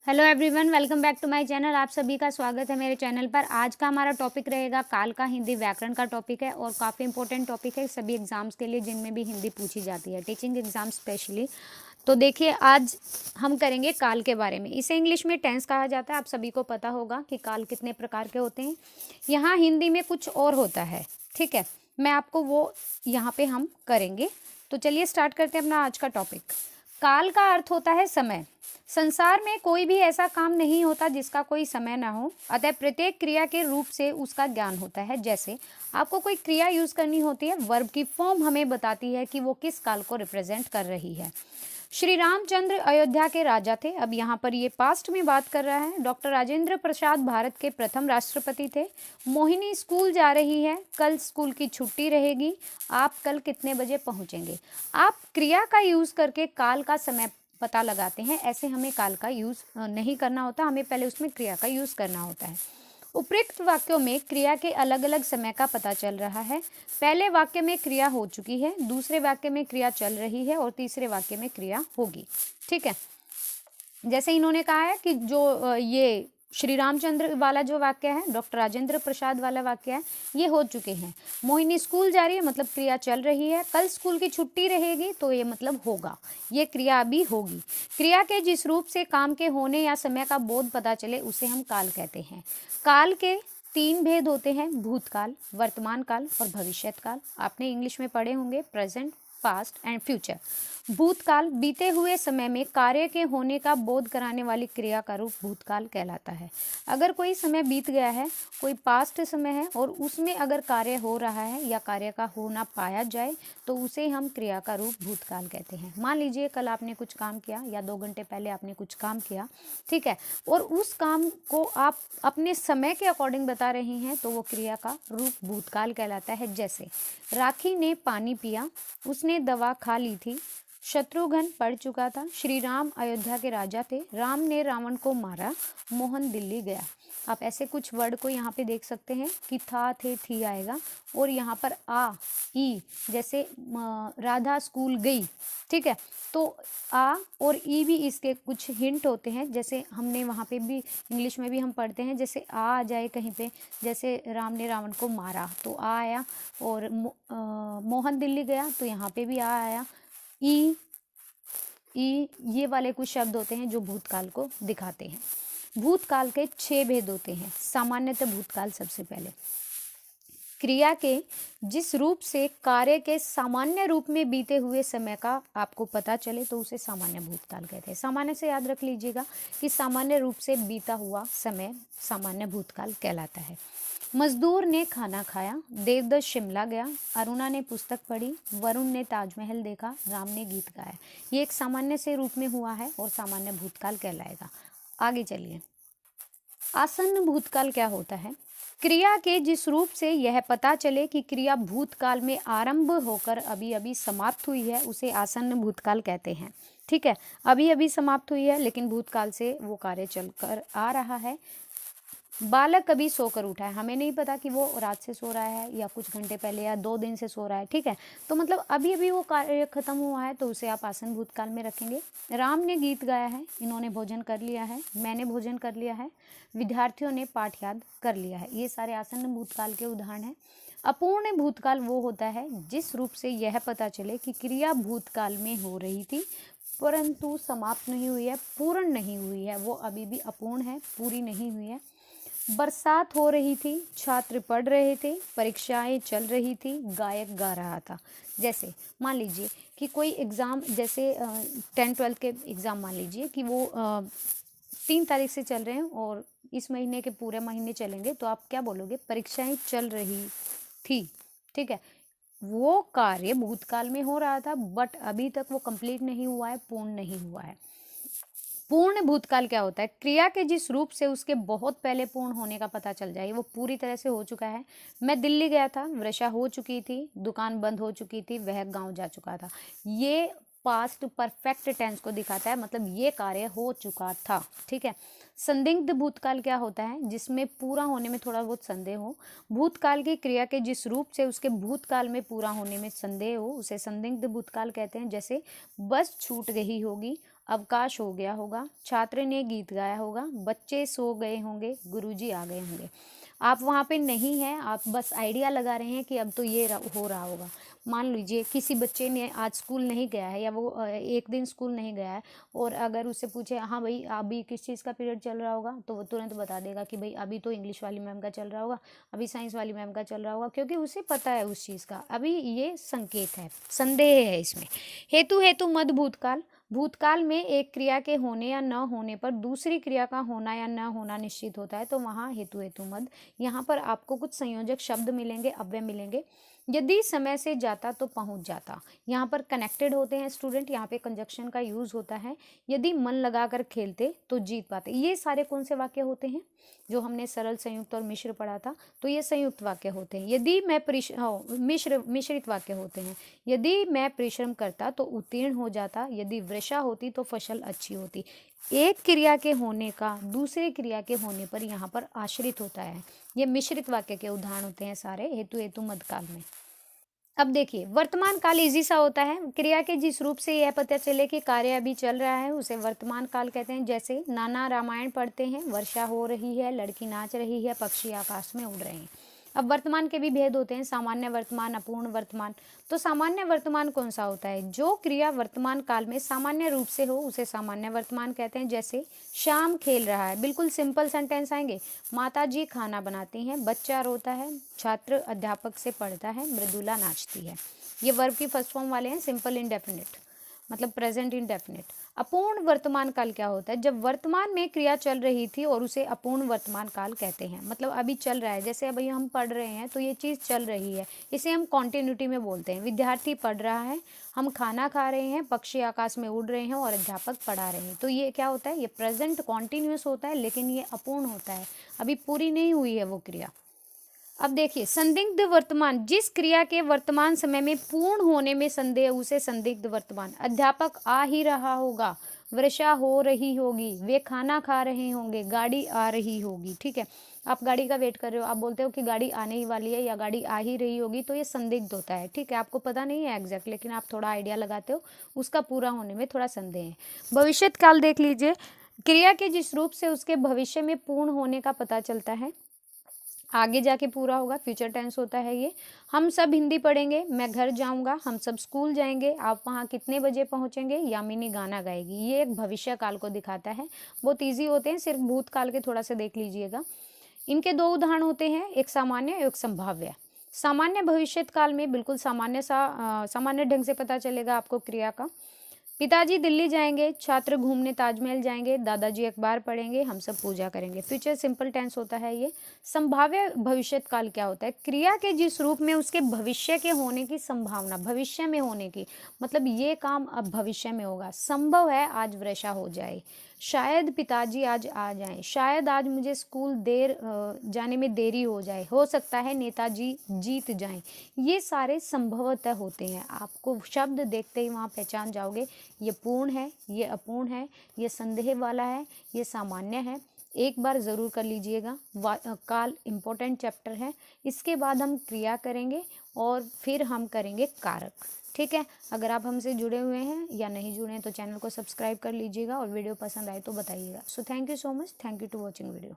Hello everyone, welcome back to my channel. आप सभी का स्वागत है मेरे चैनल पर। आज का हमारा टॉपिक रहेगा काल का हिंदी व्याकरण का टॉपिक है और काफ़ी इंपॉर्टेंट टॉपिक है सभी एग्जाम्स के लिए जिनमें भी हिंदी पूछी जाती है, टीचिंग एग्जाम स्पेशली। तो देखिए, आज हम करेंगे काल के बारे में। इसे इंग्लिश में टेंस कहा जाता है। आप सभी को पता होगा कि काल कितने प्रकार के होते हैं। यहाँ हिंदी में कुछ और होता है, ठीक है। मैं आपको वो यहाँ पे हम करेंगे। तो चलिए स्टार्ट करते हैं अपना आज का टॉपिक। काल का अर्थ होता है समय। संसार में कोई भी ऐसा काम नहीं होता जिसका कोई समय ना हो, अतः प्रत्येक क्रिया के रूप से उसका ज्ञान होता है। जैसे आपको कोई क्रिया यूज करनी होती है, वर्ब की फॉर्म हमें बताती है कि वो किस काल को रिप्रेजेंट कर रही है। श्री रामचंद्र अयोध्या के राजा थे। अब यहाँ पर ये पास्ट में बात कर रहा है। डॉक्टर राजेंद्र प्रसाद भारत के प्रथम राष्ट्रपति थे। मोहिनी स्कूल जा रही है, कल स्कूल की छुट्टी रहेगी। आप कल कितने बजे पहुंचेंगे। आप क्रिया का यूज करके काल का समय पता लगाते हैं। ऐसे हमें काल का यूज नहीं करना होता, हमें पहले उसमें क्रिया का यूज करना होता है। उपयुक्त वाक्यों में क्रिया के अलग अलग समय का पता चल रहा है। पहले वाक्य में क्रिया हो चुकी है, दूसरे वाक्य में क्रिया चल रही है और तीसरे वाक्य में क्रिया होगी, ठीक है। जैसे इन्होंने कहा है कि जो ये श्री रामचंद्र वाला जो वाक्य है, डॉक्टर राजेंद्र प्रसाद वाला वाक्य है, ये हो चुके हैं। मोहिनी स्कूल जा रही है, मतलब क्रिया चल रही है। कल स्कूल की छुट्टी रहेगी, तो ये मतलब होगा, ये क्रिया अभी होगी। क्रिया के जिस रूप से काम के होने या समय का बोध पता चले उसे हम काल कहते हैं। काल के 3 भेद होते हैं, भूतकाल, वर्तमान काल और भविष्यत काल। आपने इंग्लिश में पढ़े होंगे, प्रेजेंट, पास्ट एंड फ्यूचर। भूतकाल बीते हुए समय में कार्य के होने का बोध कराने वाली क्रिया का रूप भूतकाल कहलाता है। अगर कोई समय बीत गया है, कोई पास्ट समय है और उसमें अगर कार्य हो रहा है या कार्य का होना पाया जाए तो उसे हम क्रिया का रूप भूतकाल कहते हैं। मान लीजिए कल आपने कुछ काम किया या 2 घंटे पहले आपने कुछ काम किया, ठीक है, और उस काम को आप अपने समय के अकॉर्डिंग बता रही हैं, तो वो क्रिया का रूप भूतकाल कहलाता है। जैसे राखी ने पानी पिया, उसने दवा खा ली थी, शत्रुघ्न पढ़ चुका था, श्री राम अयोध्या के राजा थे, राम ने रावण को मारा, मोहन दिल्ली गया। आप ऐसे कुछ वर्ड को यहाँ पे देख सकते हैं कि था, थे, थी आएगा और यहाँ पर आ, ई, जैसे राधा स्कूल गई, ठीक है। तो आ और ई भी इसके कुछ हिंट होते हैं। जैसे हमने वहाँ पे भी इंग्लिश में भी हम पढ़ते हैं, जैसे आ जाए कहीं पे, जैसे राम ने रावण को मारा तो आ आया, और मोहन दिल्ली गया तो यहाँ पे भी आ आया। ई, ये वाले कुछ शब्द होते हैं जो भूतकाल को दिखाते हैं। भूतकाल के 6 भेद होते हैं। सामान्यतः भूतकाल सबसे पहले क्रिया के जिस रूप से कार्य के सामान्य रूप में बीते हुए समय का आपको पता चले तो उसे सामान्य भूतकाल कहते हैं। सामान्य से याद रख लीजिएगा कि सामान्य रूप से बीता हुआ समय सामान्य भूतकाल कहलाता है। मजदूर ने खाना खाया, देवदत्त शिमला गया, अरुणा ने पुस्तक पढ़ी, वरुण ने ताजमहल देखा, राम ने गीत गाया। ये एक सामान्य से रूप में हुआ है और सामान्य भूतकाल कहलाएगा। आगे चलिए, आसन्न भूतकाल क्या होता है। क्रिया के जिस रूप से यह पता चले कि क्रिया भूतकाल में आरंभ होकर अभी अभी समाप्त हुई है उसे आसन्न भूतकाल कहते हैं, ठीक है। अभी अभी समाप्त हुई है लेकिन भूतकाल से वो कार्य चलकर आ रहा है। बालक अभी सोकर उठा है, हमें नहीं पता कि वो रात से सो रहा है या कुछ घंटे पहले या 2 दिन से सो रहा है, ठीक है। तो मतलब अभी अभी वो कार्य खत्म हुआ है तो उसे आप आसन भूतकाल में रखेंगे। राम ने गीत गाया है, इन्होंने भोजन कर लिया है, मैंने भोजन कर लिया है, विद्यार्थियों ने पाठ याद कर लिया है। ये सारे आसन भूतकाल के उदाहरण हैं। अपूर्ण भूतकाल वो होता है जिस रूप से यह पता चले कि क्रिया भूतकाल में हो रही थी परंतु समाप्त नहीं हुई है, पूर्ण नहीं हुई है, वो अभी भी अपूर्ण है, पूरी नहीं हुई है। बरसात हो रही थी, छात्र पढ़ रहे थे, परीक्षाएं चल रही थी, गायक गा रहा था। जैसे मान लीजिए कि कोई एग्ज़ाम, जैसे 10-12 के एग्ज़ाम मान लीजिए कि वो 3 तारीख से चल रहे हैं और इस महीने के पूरे महीने चलेंगे, तो आप क्या बोलोगे, परीक्षाएं चल रही थी, ठीक है। वो कार्य भूतकाल में हो रहा था बट अभी तक वो कंप्लीट नहीं हुआ है, पूर्ण नहीं हुआ है। पूर्ण भूतकाल क्या होता है, क्रिया के जिस रूप से उसके बहुत पहले पूर्ण होने का पता चल जाए, वो पूरी तरह से हो चुका है। मैं दिल्ली गया था, वर्षा हो चुकी थी, दुकान बंद हो चुकी थी, वह गांव जा चुका था। ये पास्ट परफेक्ट टेंस को दिखाता है, मतलब ये कार्य हो चुका था, ठीक है। संदिग्ध भूतकाल क्या होता है, जिसमें पूरा होने में थोड़ा बहुत संदेह हो। भूतकाल की क्रिया के जिस रूप से उसके भूतकाल में पूरा होने में संदेह हो उसे संदिग्ध भूतकाल कहते हैं। जैसे बस छूट गई होगी, अवकाश हो गया होगा, छात्र ने गीत गाया होगा, बच्चे सो गए होंगे, गुरुजी आ गए होंगे। आप वहाँ पे नहीं हैं, आप बस आइडिया लगा रहे हैं कि अब तो ये हो रहा होगा। मान लीजिए किसी बच्चे ने आज स्कूल नहीं गया है, या वो एक दिन स्कूल नहीं गया है, और अगर उससे पूछे हाँ भाई अभी किस चीज़ का पीरियड चल रहा होगा, तो वो तुरंत बता देगा कि भाई अभी तो इंग्लिश वाली मैम का चल रहा होगा, अभी साइंस वाली मैम का चल रहा होगा, क्योंकि उसे पता है उस चीज़ का। अभी ये संकेत है, संदेह है इसमें। हेतु हेतु मद भूतकाल, भूतकाल में एक क्रिया के होने या न होने पर दूसरी क्रिया का होना या न होना निश्चित होता है, तो वहाँ हेतु हेतु मद। यहाँ पर आपको कुछ संयोजक शब्द मिलेंगे, अव्यय मिलेंगे। यदि समय से जाता तो पहुंच जाता, यहाँ पर कनेक्टेड होते हैं स्टूडेंट, यहाँ पे कंजक्शन का यूज होता है। यदि मन लगाकर खेलते तो जीत पाते, ये सारे कौन से वाक्य होते हैं जो हमने सरल, संयुक्त और मिश्र पढ़ा था, तो ये संयुक्त वाक्य होते हैं। यदि मैं मिश्रित वाक्य होते हैं। यदि मैं परिश्रम करता तो उत्तीर्ण हो जाता, यदि वर्षा होती तो फसल अच्छी होती। एक क्रिया के होने का दूसरे क्रिया के होने पर यहाँ पर आश्रित होता है। ये मिश्रित वाक्य के उदाहरण होते हैं सारे हेतु हेतु मध्यकाल में। अब देखिए वर्तमान काल इजी सा होता है, क्रिया के जिस रूप से यह पता चले कि कार्य अभी चल रहा है उसे वर्तमान काल कहते हैं। जैसे नाना रामायण पढ़ते हैं, वर्षा हो रही है, लड़की नाच रही है, पक्षी आकाश में उड़ रहे हैं। अब वर्तमान के भी भेद होते हैं, सामान्य वर्तमान, अपूर्ण वर्तमान। तो सामान्य वर्तमान कौन सा होता है? जो क्रिया वर्तमान काल में सामान्य रूप से हो उसे सामान्य वर्तमान कहते हैं। जैसे श्याम खेल रहा है, बिल्कुल सिंपल सेंटेंस आएंगे। माता जी खाना बनाती हैं, बच्चा रोता है, छात्र अध्यापक से पढ़ता है, मृदुला नाचती है। ये वर्ब की फर्स्ट फॉर्म वाले हैं, सिंपल इंडेफिनिट मतलब प्रेजेंट इंडेफिनिट। अपूर्ण वर्तमान काल क्या होता है? जब वर्तमान में क्रिया चल रही थी और उसे अपूर्ण वर्तमान काल कहते हैं। मतलब अभी चल रहा है, जैसे अभी हम पढ़ रहे हैं तो ये चीज़ चल रही है, इसे हम कॉन्टिन्यूटी में बोलते हैं। विद्यार्थी पढ़ रहा है, हम खाना खा रहे हैं, पक्षी आकाश में उड़ रहे हैं और अध्यापक पढ़ा रहे हैं। तो ये क्या होता है? ये प्रेजेंट कॉन्टिन्यूस होता है, लेकिन ये अपूर्ण होता है, अभी पूरी नहीं हुई है वो क्रिया। अब देखिए संदिग्ध वर्तमान, जिस क्रिया के वर्तमान समय में पूर्ण होने में संदेह उसे संदिग्ध वर्तमान। अध्यापक आ ही रहा होगा, वर्षा हो रही होगी, वे खाना खा रहे होंगे, गाड़ी आ रही होगी। ठीक है, आप गाड़ी का वेट कर रहे हो, आप बोलते हो कि गाड़ी आने ही वाली है या गाड़ी आ ही रही होगी, तो ये संदिग्ध होता है। ठीक है, आपको पता नहीं है एग्जैक्ट, लेकिन आप थोड़ा आइडिया लगाते हो, उसका पूरा होने में थोड़ा संदेह है। भविष्यत काल देख लीजिए, क्रिया के जिस रूप से उसके भविष्य में पूर्ण होने का पता चलता है, आगे जाके पूरा होगा, फ्यूचर टेंस होता है ये। हम सब हिंदी पढ़ेंगे, मैं घर जाऊंगा, हम सब स्कूल जाएंगे, आप वहाँ कितने बजे पहुँचेंगे, यामिनी गाना गाएगी। ये एक भविष्य काल को दिखाता है, बहुत ईजी होते हैं, सिर्फ भूतकाल के थोड़ा सा देख लीजिएगा। इनके दो उदाहरण होते हैं, एक सामान्य एक संभाव्य। सामान्य भविष्यत काल में बिल्कुल सामान्य ढंग से पता चलेगा आपको क्रिया का। पिताजी दिल्ली जाएंगे, छात्र घूमने ताजमहल जाएंगे, दादाजी अखबार पढ़ेंगे, हम सब पूजा करेंगे। फ्यूचर सिंपल टेंस होता है ये। संभाव्य भविष्यत काल क्या होता है? क्रिया के जिस रूप में उसके भविष्य के होने की संभावना, भविष्य में होने की, मतलब ये काम अब भविष्य में होगा। संभव है आज वर्षा हो जाए, शायद पिताजी आज आ जाएं, शायद आज मुझे स्कूल जाने में देरी हो जाए, हो सकता है नेताजी जीत जाएं। ये सारे संभवतः होते हैं, आपको शब्द देखते ही वहाँ पहचान जाओगे ये पूर्ण है, ये अपूर्ण है, ये संदेह वाला है, ये सामान्य है। एक बार ज़रूर कर लीजिएगा, काल इम्पोर्टेंट चैप्टर है। इसके बाद हम क्रिया करेंगे और फिर हम करेंगे कारक। ठीक है, अगर आप हमसे जुड़े हुए हैं या नहीं जुड़े हैं तो चैनल को सब्सक्राइब कर लीजिएगा और वीडियो पसंद आए तो बताइएगा। So thank you so much, thank you to watching video.